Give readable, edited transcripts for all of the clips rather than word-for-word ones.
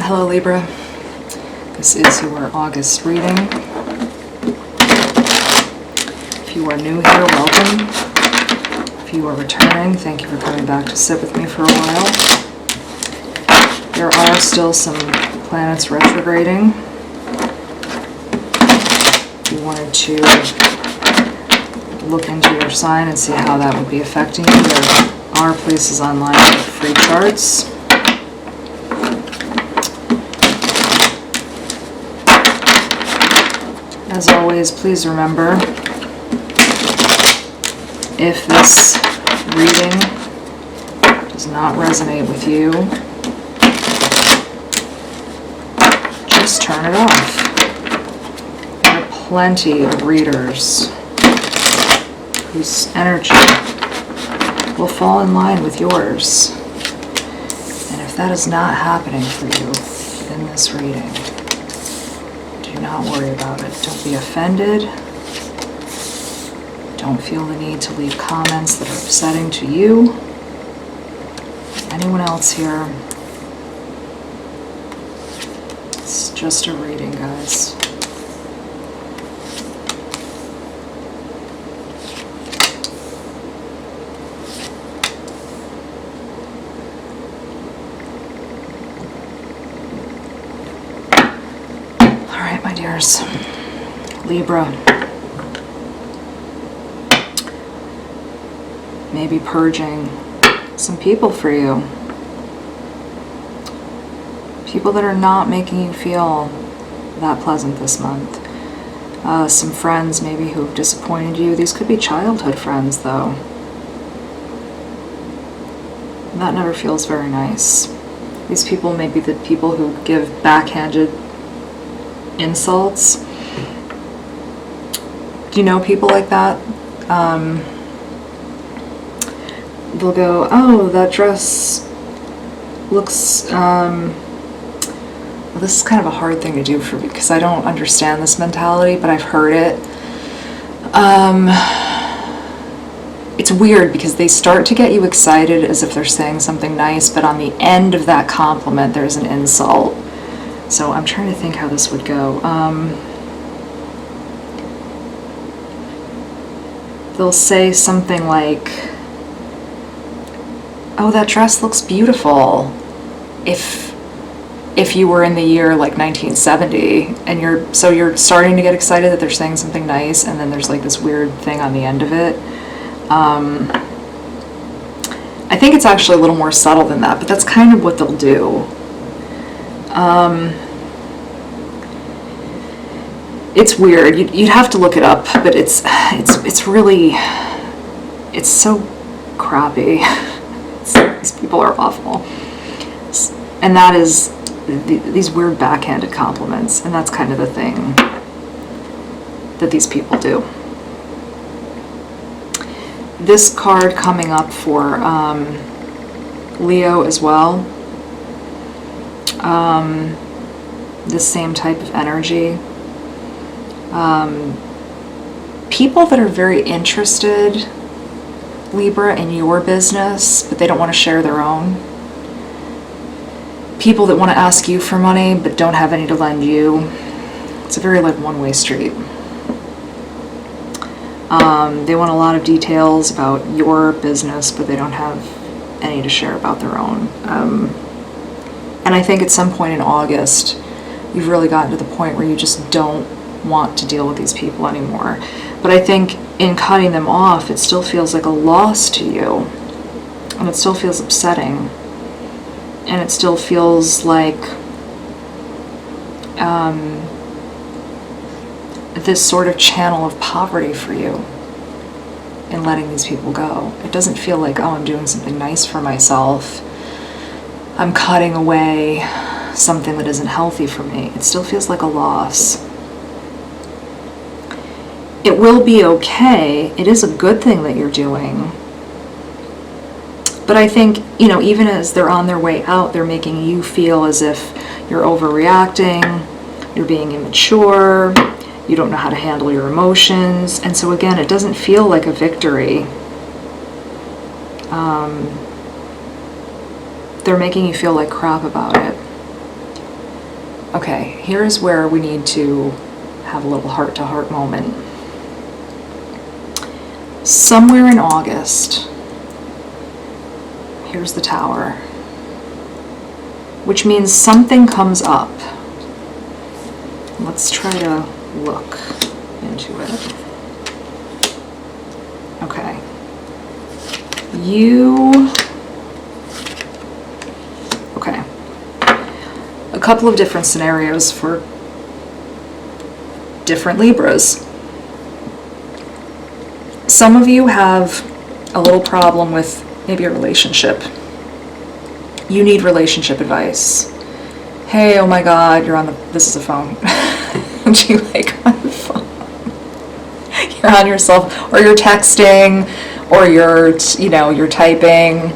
Hello Libra, this is your August reading. If you are new here, welcome. If you are returning, thank you for coming back to sit with me for a while. There are still some planets retrograding. If you wanted to look into your sign and see how that would be affecting you, there are places online with free charts. As always, please remember, if this reading does not resonate with you, just turn it off. There are plenty of readers whose energy will fall in line with yours. And if that is not happening for you in this reading, do not worry about it. Don't be offended. Don't feel the need to leave comments that are upsetting to you. Anyone else here. It's just a reading, guys. Dears, Libra, maybe purging some people for you. People that are not making you feel that pleasant this month. Some friends maybe who have disappointed you. These could be childhood friends though. That never feels very nice. These people may be the people who give backhanded insults. Do you know people like that? They'll go, oh, that dress looks, well, this is kind of a hard thing to do for me because I don't understand this mentality, but I've heard it. It's weird because they start to get you excited as if they're saying something nice, but on the end of that compliment there's an insult. So I'm trying to think how this would go. They'll say something like, oh, that dress looks beautiful. If you were in the year like 1970 and you're starting to get excited that they're saying something nice, and then there's like this weird thing on the end of it. I think it's actually a little more subtle than that, but that's kind of what they'll do. It's weird. You'd have to look it up, but it's really, it's so crappy. These people are awful, and that is these weird backhanded compliments, and that's kind of the thing that these people do. This card coming up for Leo as well. The same type of energy. People that are very interested, Libra, in your business, but they don't want to share their own. People that want to ask you for money, but don't have any to lend you. It's a very like one-way street. They want a lot of details about your business, but they don't have any to share about their own. And I think at some point in August, you've really gotten to the point where you just don't want to deal with these people anymore. But I think in cutting them off, it still feels like a loss to you. And it still feels upsetting. And it still feels like this sort of channel of poverty for you in letting these people go. It doesn't feel like, oh, I'm doing something nice for myself. I'm cutting away something that isn't healthy for me. It still feels like a loss. It will be okay. It is a good thing that you're doing. But I think, you know, even as they're on their way out, they're making you feel as if you're overreacting, you're being immature, you don't know how to handle your emotions. And so again, it doesn't feel like a victory. They're making you feel like crap about it. Okay, here's where we need to have a little heart-to-heart moment. Somewhere in August, here's the Tower, which means something comes up. Let's try to look into it. Okay. Okay. A couple of different scenarios for different Libras. Some of you have a little problem with maybe a relationship. You need relationship advice. Hey, oh my God, you're on the, this is a phone. Aren't you like on the phone? You're on yourself, or you're texting, or you're, you know, you're typing.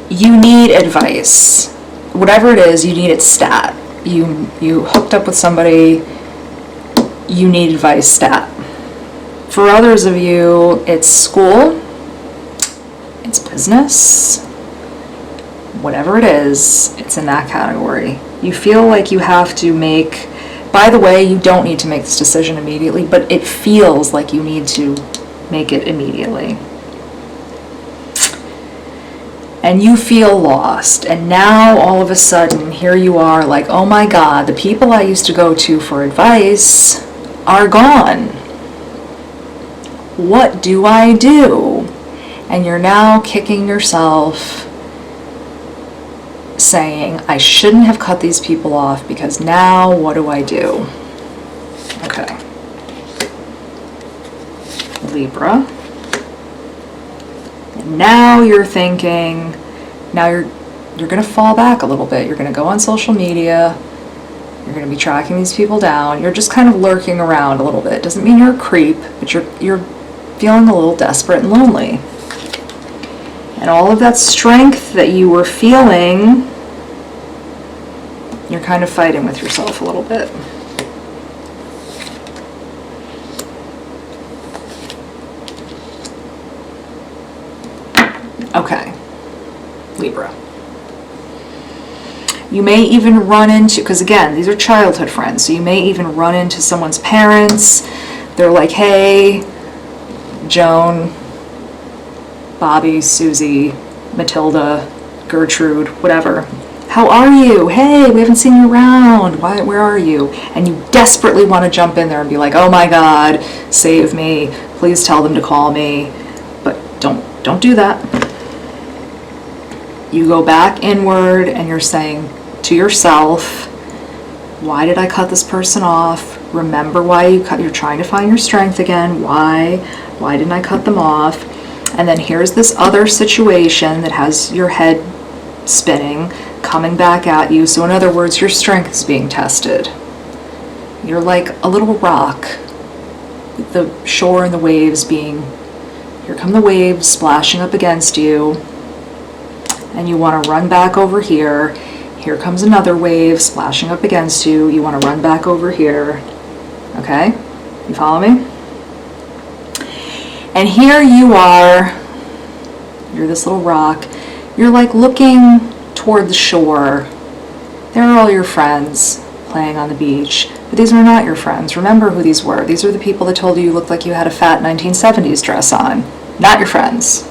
You need advice. Whatever it is, you need it stat. You hooked up with somebody, you need advice stat. For others of you, it's school, it's business, whatever it is, it's in that category. You feel like you have to make, by the way, you don't need to make this decision immediately, but it feels like you need to make it immediately. And you feel lost, and now all of a sudden, here you are like, oh my God, the people I used to go to for advice are gone. What do I do? And you're now kicking yourself, saying, I shouldn't have cut these people off because now what do I do? Okay. Libra. And now you're thinking, now you're going to fall back a little bit. You're going to go on social media. You're going to be tracking these people down. You're just kind of lurking around a little bit. Doesn't mean you're a creep, but you're feeling a little desperate and lonely. And all of that strength that you were feeling, you're kind of fighting with yourself a little bit. Okay, Libra. You may even run into, because again, these are childhood friends, so you may even run into someone's parents. They're like, hey, Joan, Bobby, Susie, Matilda, Gertrude, whatever. How are you? Hey, we haven't seen you around. Where are you? And you desperately want to jump in there and be like, oh my God, save me. Please tell them to call me. But don't do that. You go back inward and you're saying to yourself, why did I cut this person off? Remember why you're trying to find your strength again. Why didn't I cut them off? And then here's this other situation that has your head spinning, coming back at you. So in other words, your strength is being tested. You're like a little rock, the shore and the waves being, here come the waves splashing up against you, and you want to run back over here. Here comes another wave splashing up against you. You want to run back over here. Okay? You follow me? And here you are. You're this little rock. You're like looking toward the shore. There are all your friends playing on the beach. But these were not your friends. Remember who these were. These are the people that told you looked like you had a fat 1970s dress on. Not your friends.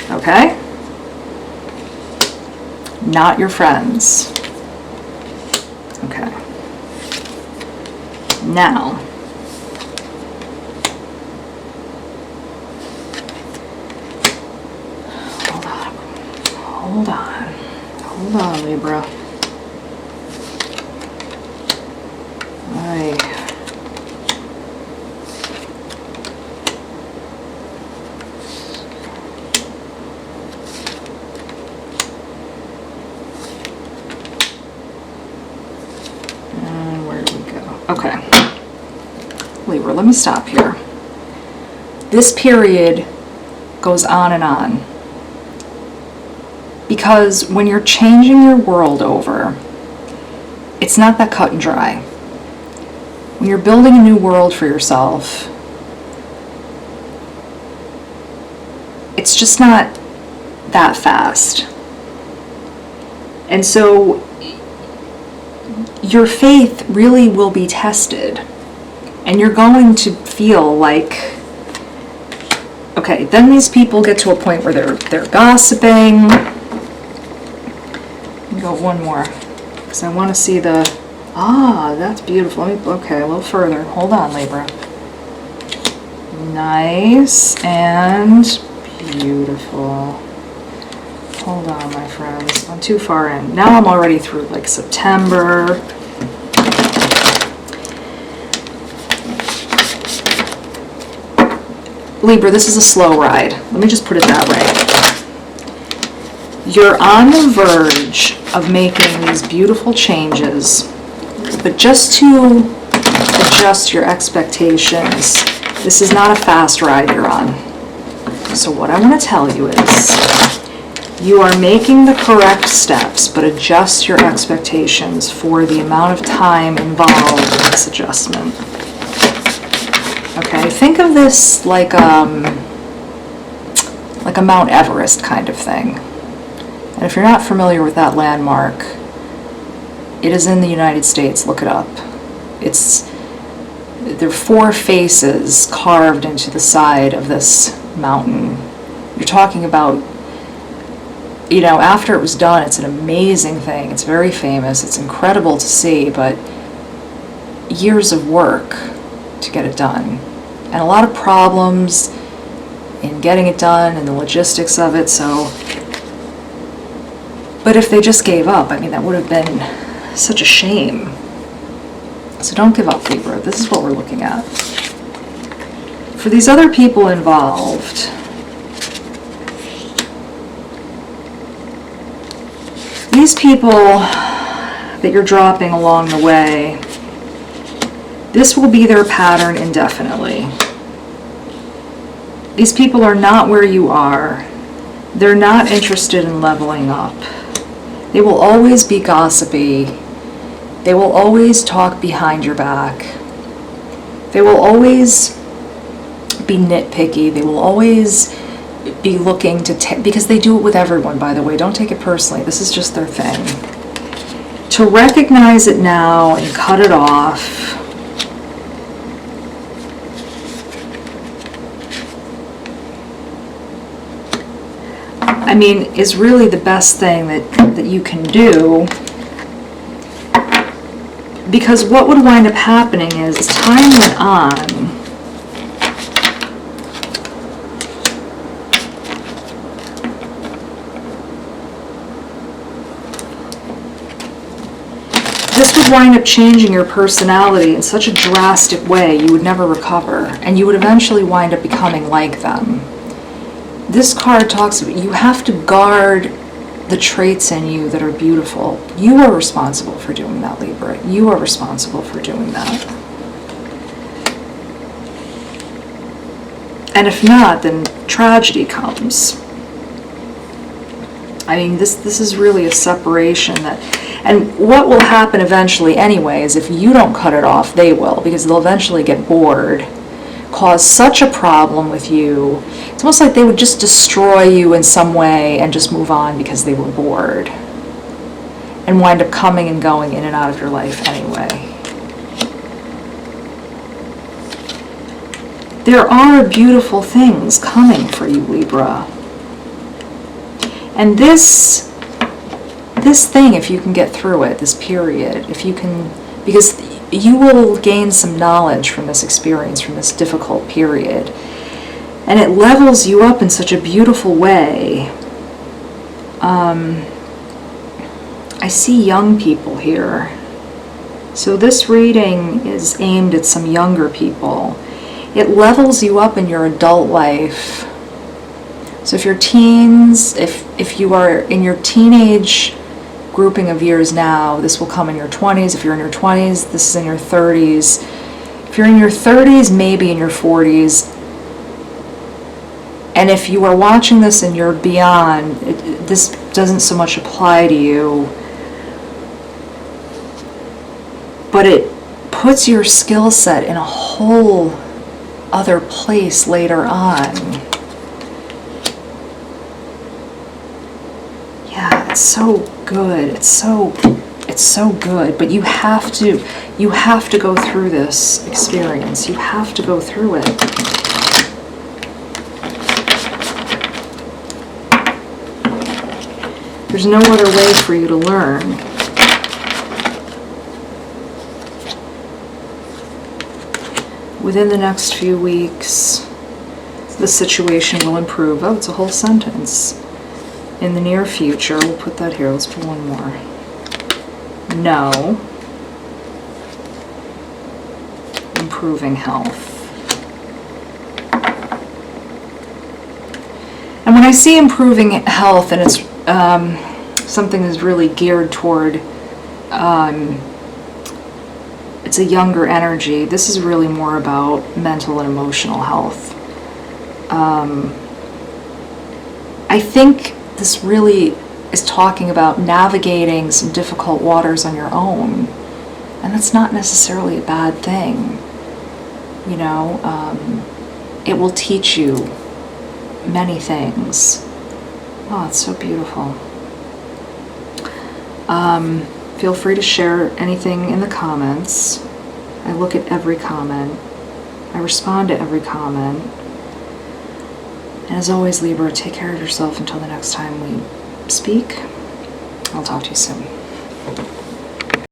Okay? Not your friends. Okay. Now, hold on, Libra. And where do we go? Okay. Libra, let me stop here. This period goes on and on. Because when you're changing your world over, it's not that cut and dry. When you're building a new world for yourself, it's just not that fast. And so your faith really will be tested. And you're going to feel like, okay, then these people get to a point where they're gossiping. Go one more, because I want to see the, that's beautiful. Okay, a little further. Hold on, Libra. Nice and beautiful. Hold on, my friends. I'm too far in. Now I'm already through like September. Libra, this is a slow ride. Let me just put it that way. You're on the verge of making these beautiful changes, but just to adjust your expectations, this is not a fast ride you're on. So what I want to tell you is, you are making the correct steps, but adjust your expectations for the amount of time involved in this adjustment. Okay, think of this like a Mount Everest kind of thing. And if you're not familiar with that landmark, it is in the United States. Look it up. There are 4 faces carved into the side of this mountain. You're talking about, you know, after it was done, it's an amazing thing. It's very famous. It's incredible to see, but years of work to get it done. And a lot of problems in getting it done and the logistics of it, so... But if they just gave up, I mean, that would have been such a shame. So don't give up, Libra. This is what we're looking at. For these other people involved, these people that you're dropping along the way, this will be their pattern indefinitely. These people are not where you are. They're not interested in leveling up. They will always be gossipy. They will always talk behind your back. They will always be nitpicky. They will always be looking to because they do it with everyone, by the way. Don't take it personally. This is just their thing. To recognize it now and cut it off. I mean, is really the best thing that you can do, because what would wind up happening is, as time went on, this would wind up changing your personality in such a drastic way you would never recover, and you would eventually wind up becoming like them. This card talks about you have to guard the traits in you that are beautiful. You are responsible for doing that, Libra. You are responsible for doing that. And if not, then tragedy comes. I mean, this is really a separation that... And what will happen eventually anyway is if you don't cut it off, they will, because they'll eventually get bored, cause such a problem with you. It's almost like they would just destroy you in some way and just move on because they were bored, and wind up coming and going in and out of your life anyway. There are beautiful things coming for you, Libra. And this thing, if you can get through it, this period, if you can, because you will gain some knowledge from this experience, from this difficult period. And it levels you up in such a beautiful way. I see young people here. So this reading is aimed at some younger people. It levels you up in your adult life. So if you're teens, if you are in your teenage grouping of years now, this will come in your 20s. If you're in your 20s, this is in your 30s. If you're in your 30s, maybe in your 40s. And if you are watching this and you're beyond, this doesn't so much apply to you, but it puts your skill set in a whole other place later on. Yeah, it's so good. It's so good, but you have to go through this experience. You have to go through it. There's no other way for you to learn. Within the next few weeks, the situation will improve. Oh, it's a whole sentence. In the near future, we'll put that here. Let's put one more. No. Improving health. And when I see improving health, and it's something that's really geared toward, it's a younger energy. This is really more about mental and emotional health. I think this really is talking about navigating some difficult waters on your own. And that's not necessarily a bad thing. You know, it will teach you many things. Oh, it's so beautiful. Feel free to share anything in the comments. I look at every comment. I respond to every comment. And as always, Libra, take care of yourself until the next time we speak. I'll talk to you soon.